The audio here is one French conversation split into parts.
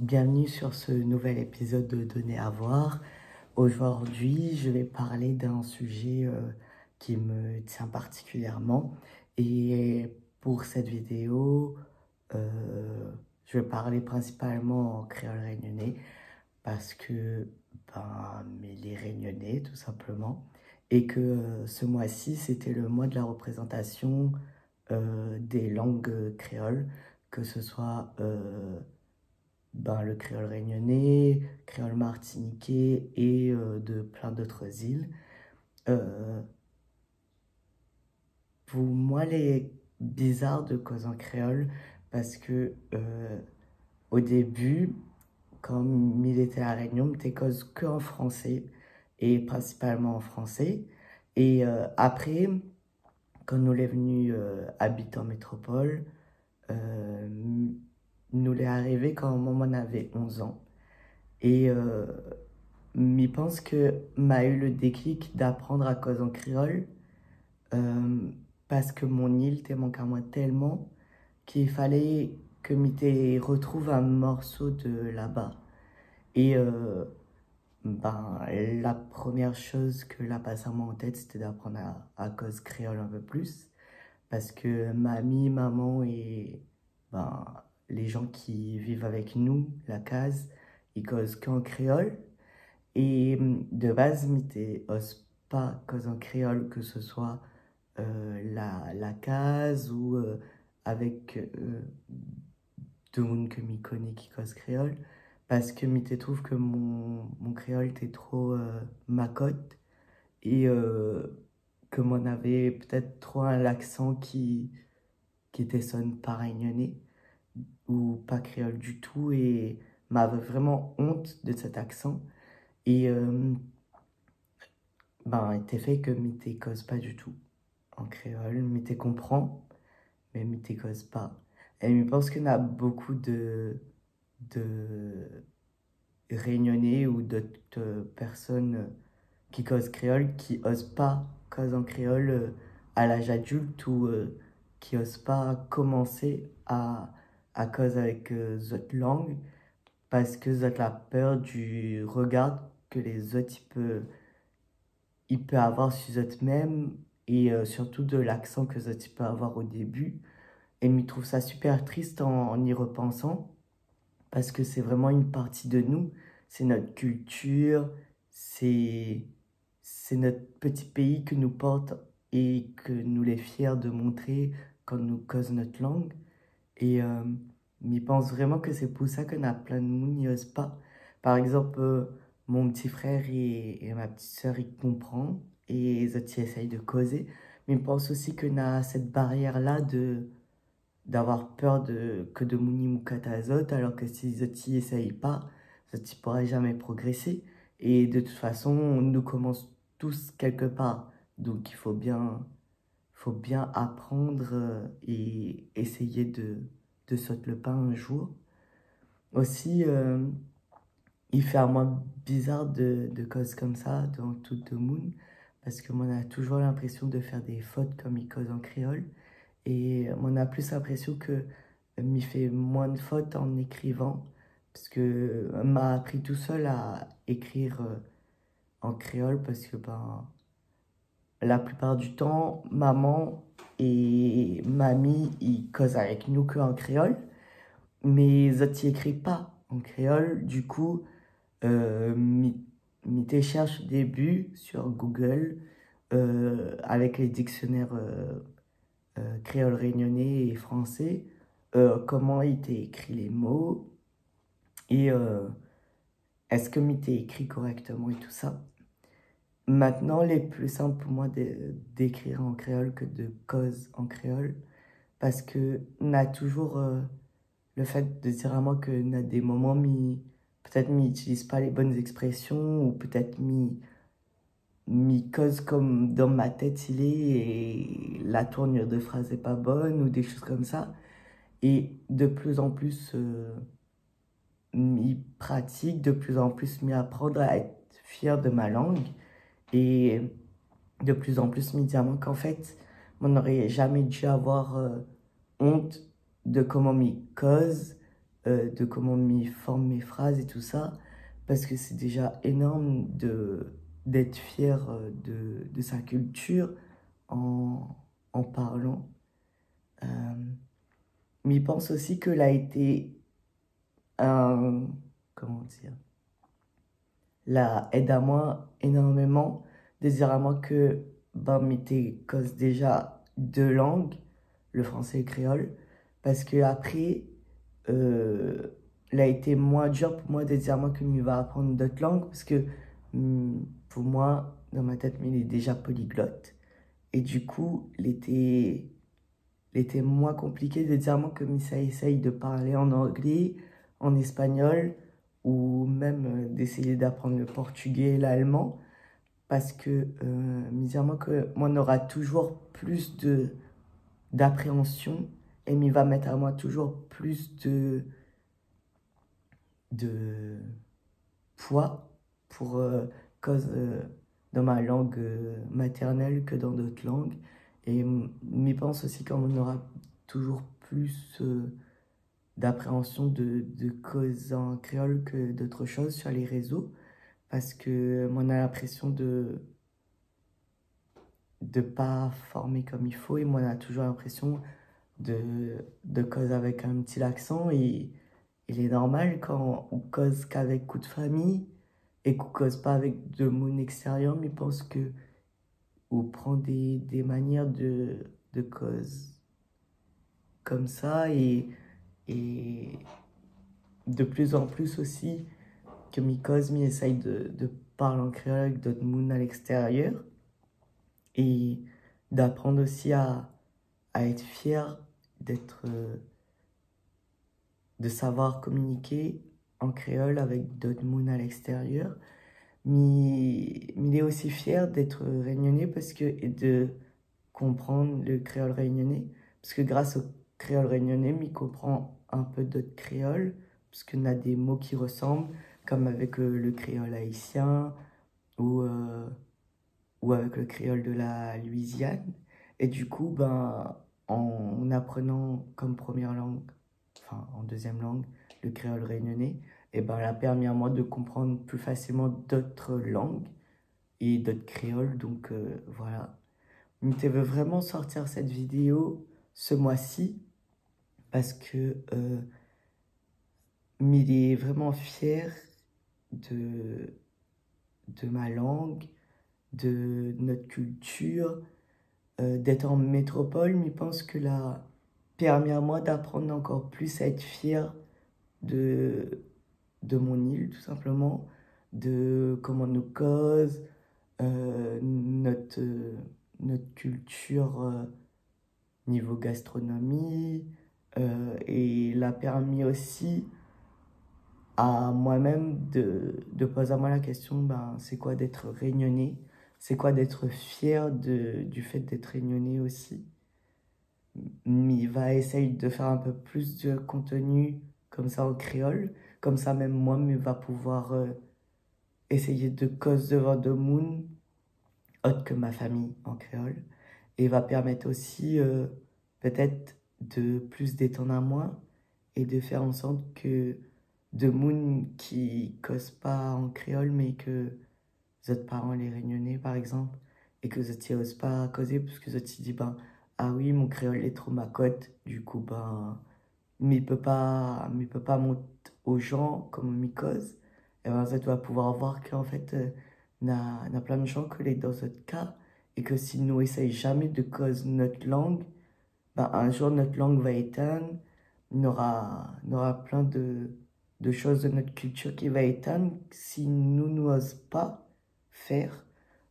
Bienvenue sur ce nouvel épisode de Donner à voir. Aujourd'hui, je vais parler d'un sujet qui me tient particulièrement. Et pour cette vidéo, je vais parler principalement en créole réunionnais parce que mais les Réunionnais, tout simplement, et que ce mois-ci, c'était le mois de la représentation des langues créoles, que ce soit le créole réunionnais, créole martiniquais et de plein d'autres îles. Euh, pour moi, les bizarre de cause en créole parce que au début, quand il était à la Réunion, il cause que en français et principalement en français. Et après, quand nous est venu habiter en métropole, euh, nous l'est arrivé quand moi on avait 11 ans. Et je pense que m'a eu le déclic d'apprendre à cause en créole euh, parce que mon île te manque à moi tellement qu'il fallait que je retrouve un morceau de là-bas. Et la première chose que la passe à moi en tête, c'était d'apprendre à cause créole un peu plus. Parce que mamie, maman et ben, les gens qui vivent avec nous, la case, ils causent qu'en créole. Et de base, m'était ose pas cause en créole, que ce soit la case ou avec deux monde que m'y connais qui cause créole. Parce que m'y trouve que mon créole était trop ma cote et que m'en avait peut-être trop un accent qui était sonne pas réunionnais ou pas créole du tout et m'avait vraiment honte de cet accent. Et était fait que m'y cause pas du tout en créole, m'y comprend, mais m'y cause pas. Et je pense qu'il y a beaucoup de réunionnais ou d'autres personnes qui causent créole qui osent pas cause en créole à l'âge adulte ou qui osent pas commencer à cause avec d'autres langues parce que vous avez la peur du regard que les autres ils peuvent avoir sur eux-mêmes et surtout de l'accent que ils peuvent avoir au début. Et je trouve ça super triste en y repensant parce que c'est vraiment une partie de nous, c'est notre culture, c'est c'est notre petit pays que nous porte et que nous les fiers de montrer quand nous cause notre langue. Et je pense vraiment que c'est pour ça qu'on a plein de monde n'y ose pas. Par exemple, mon petit frère et ma petite sœur, ils comprennent et ils essayent de causer. Mais je pense aussi qu'on a cette barrière-là de d'avoir peur que de mouni moukata azot, alors que si Zoti essaye pas, Zoti pourra jamais progresser. Et de toute façon, on nous commence tous quelque part. Donc faut bien apprendre et essayer de sauter le pas un jour. Aussi, il fait un moins bizarre de causes comme ça dans tout le monde, parce que on a toujours l'impression de faire des fautes comme il cause en créole. Et on a plus l'impression que m'y fait moins de fautes en écrivant, parce que m'a appris tout seul à écrire en créole, parce que la plupart du temps, maman et mamie, ils causent avec nous que en créole, mais les autres, ils écrivent pas en créole. Du coup, m'y cherche au début sur Google avec les dictionnaires créole réunionnais et français, comment il t'a écrit les mots et est-ce que m'y t'ai écrit correctement et tout ça. Maintenant, les plus simple pour moi d'écrire en créole que de cause en créole parce que on a toujours le fait de dire à moi que on a des moments peut-être m'y utilise pas les bonnes expressions ou peut-être m'y cause comme dans ma tête il est et la tournure de phrase est pas bonne ou des choses comme ça. Et de plus en plus, m'y pratique, de plus en plus m'y apprendre à être fier de ma langue. Et de plus en plus m'y dire moi qu'en fait, on n'aurait jamais dû avoir honte de comment m'y cause. de comment m'y forme mes phrases et tout ça, parce que c'est déjà énorme d'être fier de sa culture en parlant. Mais il pense aussi qu'elle a été un, comment dire, la aide à moi énormément, de dire à moi que ben, m'était cause déjà deux langues, le français et le créole, parce que après, il a été moins dur pour moi de dire à moi qu'il va apprendre d'autres langues, parce que pour moi, dans ma tête, il est déjà polyglotte. Et du coup, il était moins compliqué de dire à moi que ça essaye de parler en anglais, en espagnol, ou même d'essayer d'apprendre le portugais et l'allemand, parce que bizarrement que moi on aura toujours plus d'appréhension et il va mettre à moi toujours plus de poids pour cause dans ma langue maternelle que dans d'autres langues. Et je pense aussi qu'on aura toujours plus d'appréhension de cause en créole que d'autres choses sur les réseaux. Parce que on a l'impression de pas former comme il faut et moi on a toujours l'impression de cause avec un petit accent et il est normal quand on cause qu'avec coup de famille et qu'on cause pas avec de mots extérieurs mais pense que on prend des manières de cause comme ça et de plus en plus aussi que mi cause mi essaye de parler en créole avec d'autres mots à l'extérieur et d'apprendre aussi à être fier d'être, de savoir communiquer en créole avec d'autres mots à l'extérieur. Mais il est aussi fier d'être réunionnais parce que, et de comprendre le créole réunionnais. Parce que grâce au créole réunionnais, il comprend un peu d'autres créoles, parce qu'on a des mots qui ressemblent, comme avec le créole haïtien ou, ou avec le créole de la Louisiane. Et du coup, ben, en apprenant comme première langue, enfin en deuxième langue, le créole réunionnais, et ben, elle a permis à moi de comprendre plus facilement d'autres langues et d'autres créoles. Donc voilà. Je veux vraiment sortir cette vidéo ce mois-ci parce que il est vraiment fier de, de ma langue, de notre culture, d'être en métropole, mais je pense que là permis à moi d'apprendre encore plus à être fier de, de mon île, tout simplement, de comment nous cause, notre culture niveau gastronomie, et l'a permis aussi à moi-même de poser à moi la question, ben, c'est quoi d'être réunionnais? C'est quoi d'être fier du fait d'être réunionnais aussi? Il va essayer de faire un peu plus de contenu comme ça en créole. Comme ça, même moi, il va pouvoir essayer de cause devant de monde autre que ma famille en créole. Et va permettre aussi peut-être de plus d'étendre à moi et de faire en sorte que de monde qui causent pas en créole mais que vous êtes parents les réunionnais par exemple et que vous n'osez pas causer parce que vous êtes dit ben ah oui mon créole est trop ma cote du coup ben mais il peut pas monter aux gens comme on m'y cause et ben ça tu vas pouvoir voir qu'en fait n'a plein de gens que les dans notre cas et que si nous essayons jamais de cause notre langue ben un jour notre langue va éteindre on aura plein de choses de notre culture qui va éteindre si nous n'osons pas faire.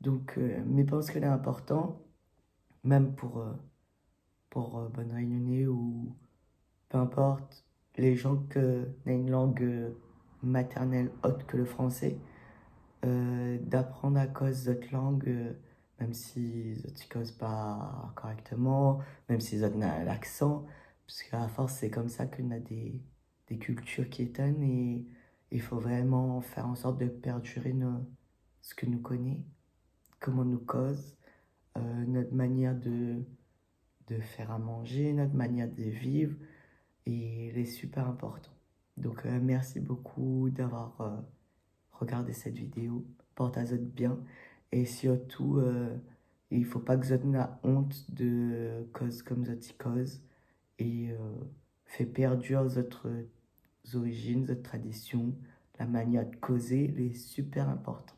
Donc, mais je pense que c'est important, même pour Bonne Réunionnais ou peu importe, les gens qui ont une langue maternelle autre que le français, d'apprendre à cause d'autres langues, même si ils ne causent pas correctement, même s'ils ont l'accent, parce qu'à force, c'est comme ça qu'on a des cultures qui éteignent et il faut vraiment faire en sorte de perdurer ce que nous connaissons, comment nous cause, notre manière de faire à manger, notre manière de vivre, et il est super important. Donc merci beaucoup d'avoir regardé cette vidéo. Porte à zot bien. Et surtout, il faut pas que zot n'a honte de cause comme zot y cause. Et fait perduire votre origines, votre tradition, la manière de causer, elle est super importante.